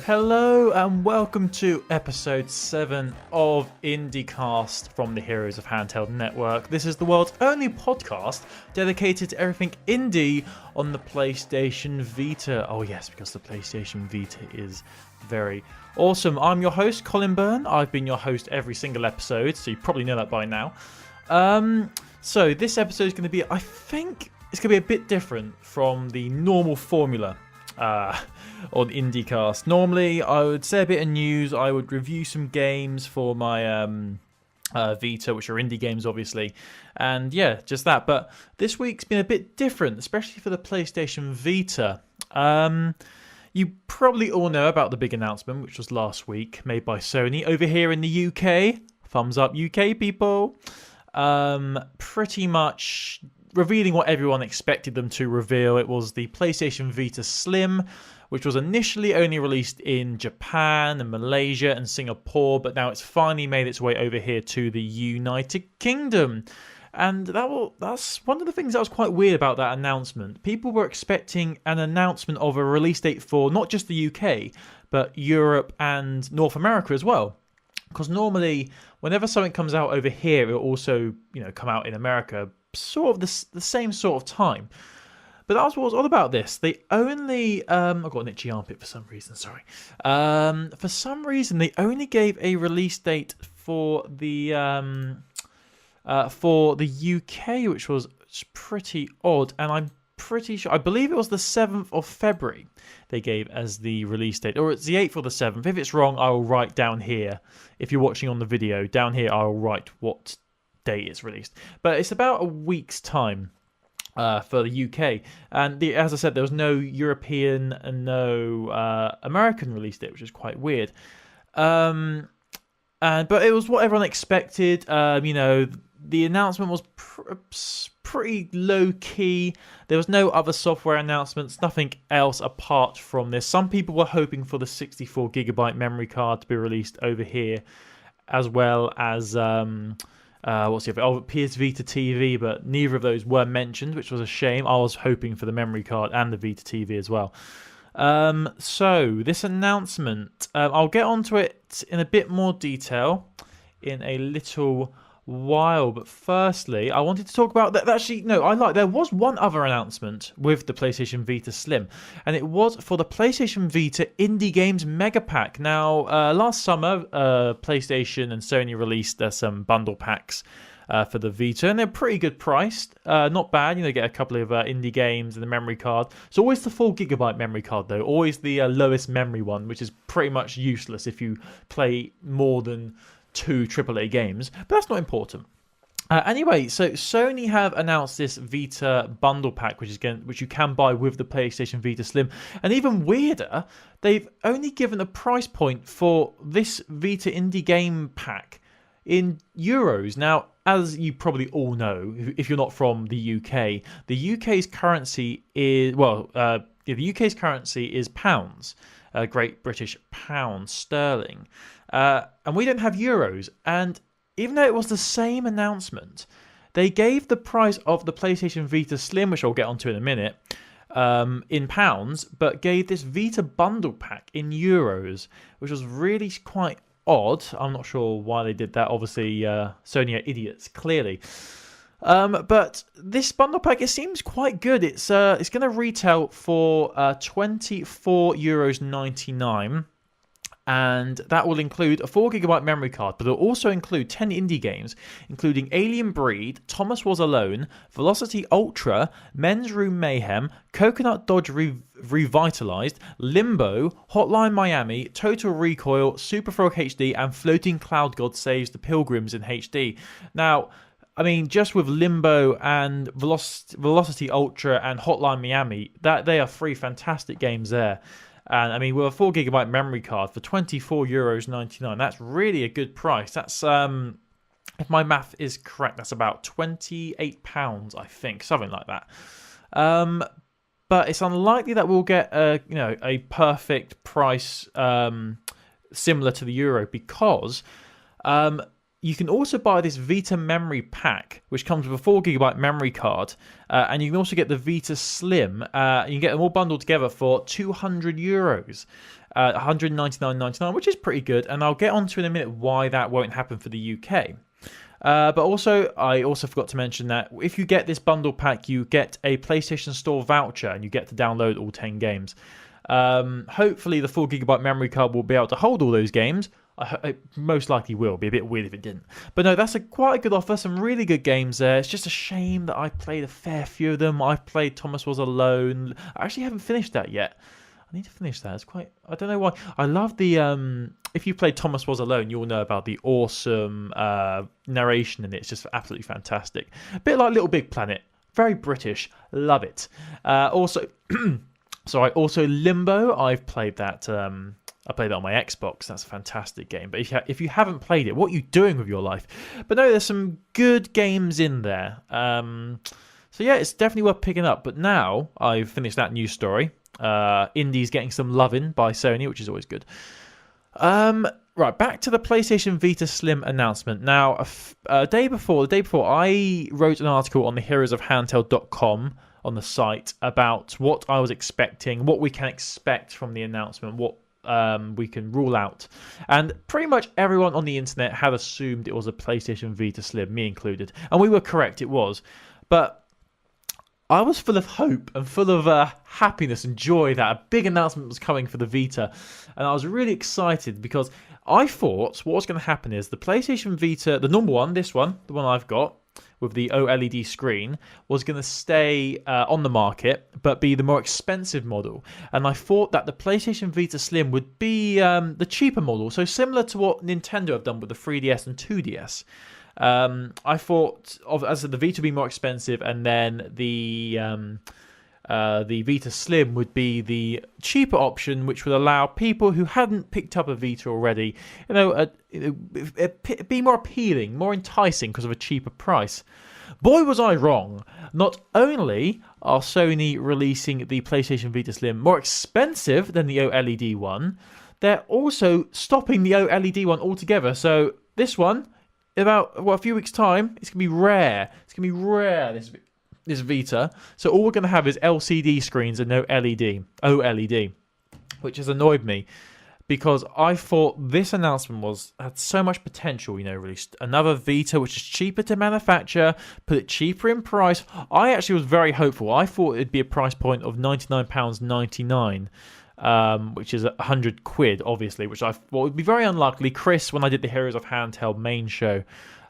Hello and welcome to episode 7 of IndieCast from the Heroes of Handheld network. This is the world's only podcast dedicated to everything indie on the PlayStation Vita. Oh yes, because the PlayStation Vita is very awesome. I'm your host, Colin Byrne. I've been your host every single episode, so you probably know that by now. So this episode is going to be, I think, it's going to be a bit different from the normal formula on IndieCast. Normally, I would say a bit of news. I would review some games for my Vita, which are indie games, obviously. And yeah, just that. But this week's been a bit different, especially for the PlayStation Vita. You probably all know about the big announcement, which was last week, made by Sony over here in the UK. Thumbs up, UK people. Pretty much revealing what everyone expected them to reveal. It was the PlayStation Vita Slim, which was initially only released in Japan and Malaysia and Singapore, but now it's finally made its way over here to the United Kingdom. And that's one of the things that was quite weird about that announcement. People were expecting an announcement of a release date for not just the UK, but Europe and North America as well. Because normally, whenever something comes out over here, it'll also, come out in America, sort of the same sort of time. But that was what was all about this. They only, I've got an itchy armpit for some reason, sorry. For some reason, they only gave a release date for the UK, which was pretty odd. And I'm pretty sure, I believe it was the 7th of February they gave as the release date. Or it's the 8th or the 7th. If it's wrong, I will write down here. If you're watching on the video, down here I will write what date it's released. But it's about a week's time for the UK. And as I said, there was no European and no American release date, which is quite weird. But it was what everyone expected. The announcement was pretty low-key. There was no other software announcements, nothing else apart from this. Some people were hoping for the 64GB memory card to be released over here, as well as PS Vita TV, but neither of those were mentioned, which was a shame. I was hoping for the memory card and the Vita TV as well. So this announcement, I'll get onto it in a bit more detail in a little while, but firstly I wanted to talk about that. There was one other announcement with the PlayStation Vita Slim, and it was for the PlayStation Vita Indie Games Mega Pack. Now last summer PlayStation and Sony released some bundle packs for the Vita, and they're pretty good priced, not bad. Get a couple of indie games and the memory card. It's always the 4GB memory card though, always the lowest memory one, which is pretty much useless if you play more than 2 AAA games, but that's not important. Anyway, so Sony have announced this Vita bundle pack, which you can buy with the PlayStation Vita Slim. And even weirder, they've only given a price point for this Vita indie game pack in euros. Now, as you probably all know, if you're not from the UK, the UK's currency is pounds, Great British pound sterling. And we don't have euros. And even though it was the same announcement, they gave the price of the PlayStation Vita Slim, which I'll get onto in a minute, in pounds, but gave this Vita bundle pack in euros, which was really quite odd. I'm not sure why they did that. Obviously, Sony are idiots, clearly. But this bundle pack, it seems quite good. It's going to retail for €24.99. And that will include a 4GB memory card, but it'll also include 10 indie games, including Alien Breed, Thomas Was Alone, Velocity Ultra, Men's Room Mayhem, Coconut Dodge Revitalized, Limbo, Hotline Miami, Total Recoil, Super Frog HD, and Floating Cloud God Saves the Pilgrims in HD. Now, I mean, just with Limbo and Velocity Ultra and Hotline Miami, they are 3 fantastic games there. And I mean, with a 4GB memory card for €24.99, that's really a good price. That's, if my math is correct, that's about £28, I think, something like that. But it's unlikely that we'll get a perfect price similar to the euro, because you can also buy this Vita memory pack, which comes with a 4GB memory card, and you can also get the Vita Slim. You can get them all bundled together for €200. 199.99, which is pretty good, and I'll get onto in a minute why that won't happen for the UK. But also, I also forgot to mention that if you get this bundle pack, you get a PlayStation Store voucher, and you get to download all 10 games. Hopefully, the 4GB memory card will be able to hold all those games. It most likely will. Be a bit weird if it didn't. But no, that's quite a good offer. Some really good games there. It's just a shame that I played a fair few of them. I've played Thomas Was Alone. I actually haven't finished that yet. I need to finish that. It's quite... I don't know why. I love the... if you played Thomas Was Alone, you'll know about the awesome narration in it. It's just absolutely fantastic. A bit like Little Big Planet. Very British. Love it. Also... Sorry, also Limbo. I've played that... I played that on my Xbox. That's a fantastic game. But if you haven't played it, what are you doing with your life? But no, there's some good games in there. So yeah, it's definitely worth picking up. But now I've finished that news story. Indie's getting some loving by Sony, which is always good. Right, back to the PlayStation Vita Slim announcement. Now, the day before, I wrote an article on the HeroesofHandheld.com on the site about what I was expecting, what we can expect from the announcement, what we can rule out. And pretty much everyone on the internet had assumed it was a PlayStation Vita Slim, me included. And we were correct, it was. But I was full of hope and full of happiness and joy that a big announcement was coming for the Vita. And I was really excited because I thought what was going to happen is the PlayStation Vita, the normal one, this one, the one I've got, with the OLED screen, was going to stay on the market, but be the more expensive model. And I thought that the PlayStation Vita Slim would be the cheaper model, so similar to what Nintendo have done with the 3DS and 2DS. I thought, as the Vita would be more expensive, and then the Vita Slim would be the cheaper option, which would allow people who hadn't picked up a Vita already, be more appealing, more enticing because of a cheaper price. Boy, was I wrong. Not only are Sony releasing the PlayStation Vita Slim more expensive than the OLED one, they're also stopping the OLED one altogether. So this one, about a few weeks' time, it's going to be rare. It's going to be rare, this Vita. So all we're going to have is LCD screens and no OLED, which has annoyed me because I thought this announcement had so much potential. Released another Vita which is cheaper to manufacture, put it cheaper in price. I actually was very hopeful. I thought it'd be a price point of £99.99, which is £100, obviously, which I thought would be very unlikely. Chris, when I did the Heroes of Handheld main show,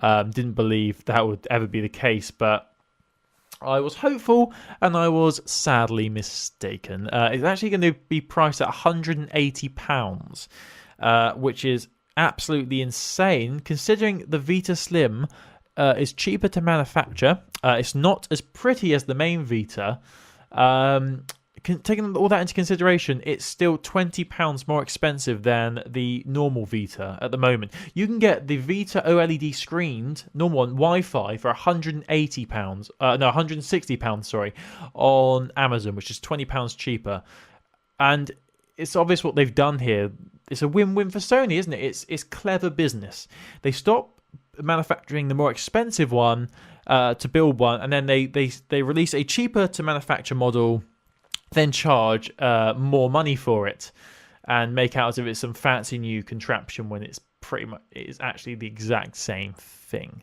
didn't believe that would ever be the case, but I was hopeful, and I was sadly mistaken. It's actually going to be priced at £180, which is absolutely insane, considering the Vita Slim is cheaper to manufacture. It's not as pretty as the main Vita. Taking all that into consideration, it's still £20 more expensive than the normal Vita at the moment. You can get the Vita OLED screened, normal one, Wi-Fi for £160, sorry, on Amazon, which is £20 cheaper. And it's obvious what they've done here. It's a win-win for Sony, isn't it? It's clever business. They stop manufacturing the more expensive one to build one, and then they release a cheaper to manufacture model, then charge more money for it and make out as if it's some fancy new contraption when it's actually the exact same thing.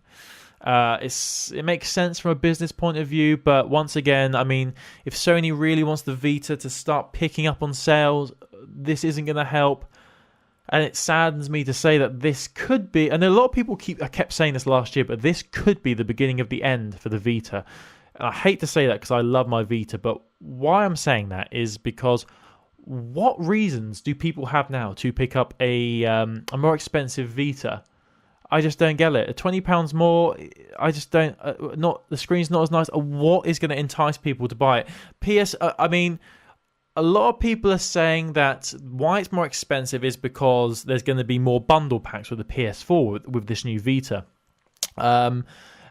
It makes sense from a business point of view, but once again, I mean, if Sony really wants the Vita to start picking up on sales, this isn't going to help. And it saddens me to say that this could be, and a lot of people kept saying this last year, but this could be the beginning of the end for the Vita. I hate to say that because I love my Vita, but why I'm saying that is because what reasons do people have now to pick up a more expensive Vita? I just don't get it. £20 more, I just don't. The screen's not as nice. What is going to entice people to buy it? I mean, a lot of people are saying that why it's more expensive is because there's going to be more bundle packs with the PS4 with this new Vita.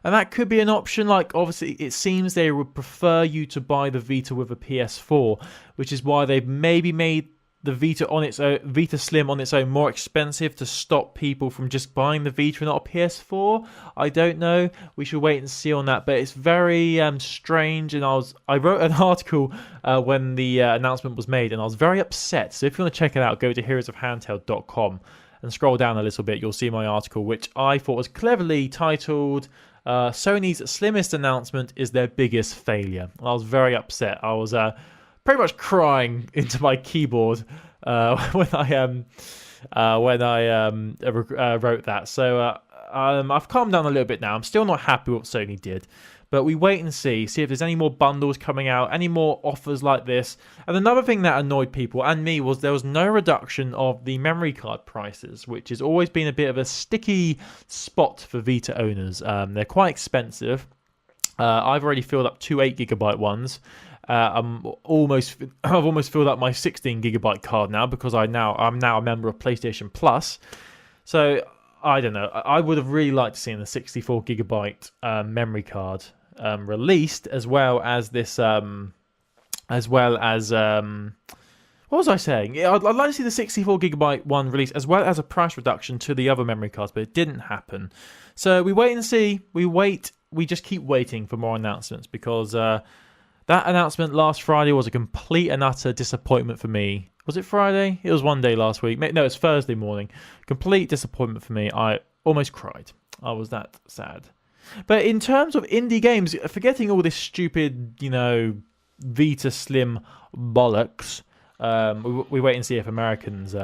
And that could be an option. Like, obviously, it seems they would prefer you to buy the Vita with a PS4, which is why they've maybe made the Vita on its own, Vita Slim on its own, more expensive to stop people from just buying the Vita and not a PS4? I don't know. We should wait and see on that. But it's very strange, and I wrote an article when the announcement was made, and I was very upset. So if you want to check it out, go to HeroesofHandheld.com and scroll down a little bit. You'll see my article, which I thought was cleverly titled Sony's Slimmest announcement is their biggest failure. And I was very upset. I was pretty much crying into my keyboard when I wrote that. So I've calmed down a little bit now. I'm still not happy with what Sony did, but we wait and see if there's any more bundles coming out, any more offers like this. And another thing that annoyed people and me was there was no reduction of the memory card prices, which has always been a bit of a sticky spot for Vita owners. They're quite expensive. I've already filled up 2 8GB ones. I've almost filled up my 16GB card now because I'm now a member of PlayStation Plus. So I don't know. I would have really liked to see the 64GB memory card released, as well as this, what was I saying? Yeah, I'd like to see the 64GB one released, as well as a price reduction to the other memory cards, but it didn't happen. So we wait and see. We just keep waiting for more announcements, because that announcement last Friday was a complete and utter disappointment for me. Was it Friday? It was one day last week. No, it's Thursday morning. Complete disappointment for me. I almost cried. I was that sad. But in terms of indie games, forgetting all this stupid, Vita Slim bollocks, we wait and see if Americans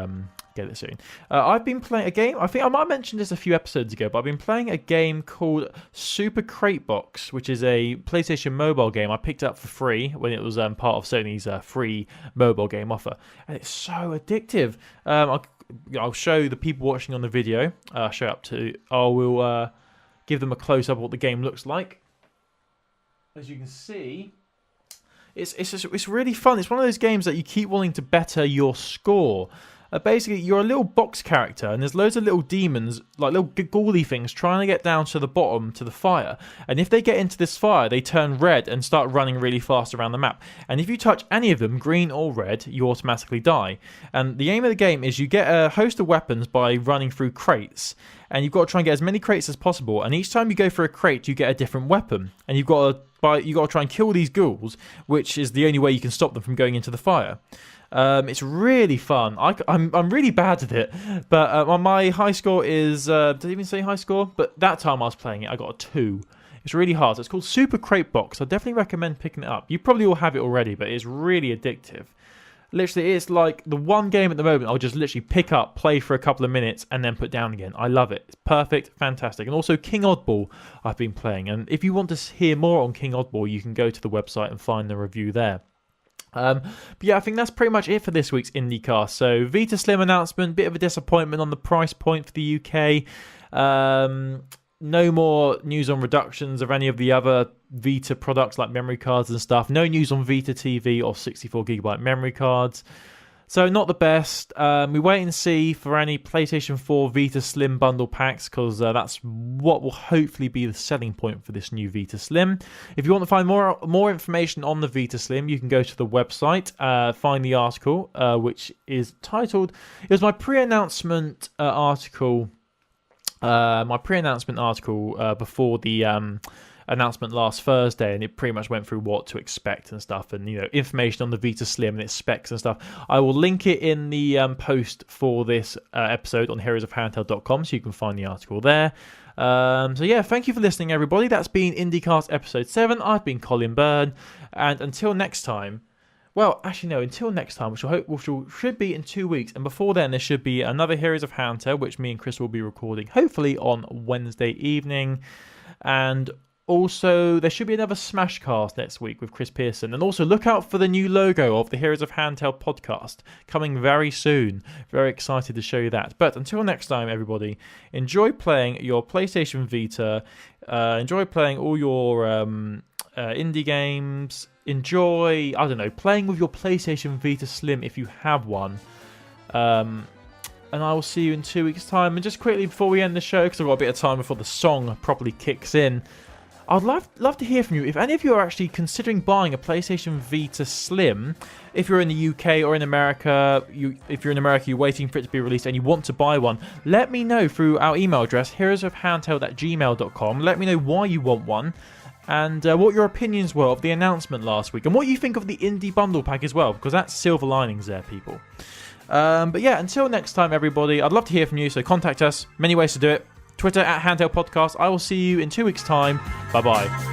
get it soon. I've been playing a game. I think I might have mentioned this a few episodes ago, but I've been playing a game called Super Crate Box, which is a PlayStation mobile game I picked up for free when it was part of Sony's free mobile game offer, and it's so addictive. I'll show the people watching on the video. I will give them a close up of what the game looks like. As you can see, it's really fun. It's one of those games that you keep wanting to better your score. Basically, you're a little box character, and there's loads of little demons, like little ghouly things, trying to get down to the bottom, to the fire. And if they get into this fire, they turn red and start running really fast around the map. And if you touch any of them, green or red, you automatically die. And the aim of the game is you get a host of weapons by running through crates. And you've got to try and get as many crates as possible. And each time you go for a crate, you get a different weapon. And you've got to try and kill these ghouls, which is the only way you can stop them from going into the fire. It's really fun. I'm really bad at it, but my high score is did it even say high score? But that time I was playing it, I got a 2. It's really hard. So it's called Super Crate Box. I definitely recommend picking it up. You probably all have it already, but it's really addictive. Literally, it's like the one game at the moment I'll just literally pick up, play for a couple of minutes, and then put down again. I love it. It's perfect, fantastic. And also King Oddball I've been playing. And if you want to hear more on King Oddball, you can go to the website and find the review there. But yeah, I think that's pretty much it for this week's IndieCast. So Vita Slim announcement, bit of a disappointment on the price point for the UK. No more news on reductions of any of the other Vita products like memory cards and stuff. No news on Vita TV or 64GB memory cards. So not the best. We wait and see for any PlayStation 4 Vita Slim bundle packs, because that's what will hopefully be the selling point for this new Vita Slim. If you want to find more information on the Vita Slim, you can go to the website, find the article, which is titled... It was my pre-announcement article... before the... announcement last Thursday, and it pretty much went through what to expect and stuff, and information on the Vita Slim and its specs and stuff. I will link it in the post for this episode on HeroesofHandheld.com, so you can find the article there. So yeah, thank you for listening, everybody. That's been IndieCast episode 7. I've been Colin Byrne, and until next time. Well, actually no, until next time, which should be in 2 weeks, and before then there should be another Heroes of Handheld, which me and Chris will be recording hopefully on Wednesday evening, and also, there should be another Smashcast next week with Chris Pearson. And also, look out for the new logo of the Heroes of Handheld podcast coming very soon. Very excited to show you that. But until next time, everybody, enjoy playing your PlayStation Vita. Enjoy playing all your indie games. Enjoy, playing with your PlayStation Vita Slim if you have one. And I will see you in 2 weeks' time. And just quickly before we end the show, because I've got a bit of time before the song properly kicks in, I'd love to hear from you. If any of you are actually considering buying a PlayStation Vita Slim, if you're in the UK or in America, if you're in America, you're waiting for it to be released and you want to buy one, let me know through our email address, heroesofhandheld@gmail.com. Let me know why you want one and what your opinions were of the announcement last week and what you think of the Indie Bundle Pack as well, because that's silver linings there, people. But yeah, until next time, everybody, I'd love to hear from you, so contact us. Many ways to do it. Twitter @HandheldPodcast. I will see you in 2 weeks' time. Bye-bye.